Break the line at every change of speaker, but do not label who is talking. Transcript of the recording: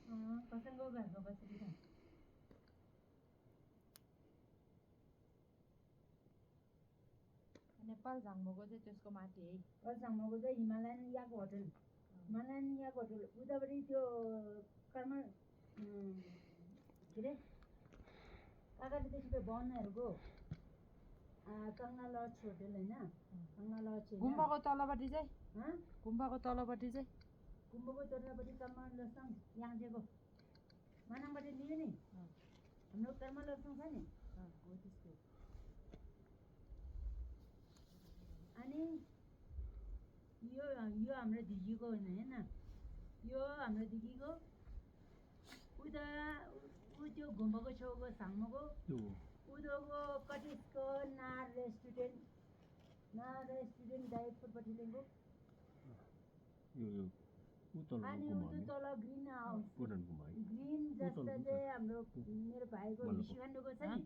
खरसाङको घरको बसेर
नेपाल झाङ्मोको चाहिँ त्यसको माथि है
खरसाङको चाहिँ हिमालयन याक होटल उतापट्टि त्यो कर्म के अरे काकाले बनहरूको कङ्गा लज होटल होइन कङ्गा लज
गुम्बाको तलपट्टि चाहिँ गुम्बाको तलपट्टि चाहिँ
गुम्बाको तलपट्टि कर्मा लसङ याङजेको मानाङबाट लियो नि हाम्रो कर्मा लसङ छ नि
हो त्यस्तो
अनि यो हाम्रो दिदीको होइन यो हाम्रो दिदीको उता त्यो घुम्बाको छेउको साङ्मोको उदोको कटिसको नार रेस्टुरेन्ट दाइपुरपट्टि लिएको अनि उतो तल ग्रिन हाउस ग्रिन जस्तो चाहिँ हाम्रो मेरो भाइको हिसी खान्डुको छ नि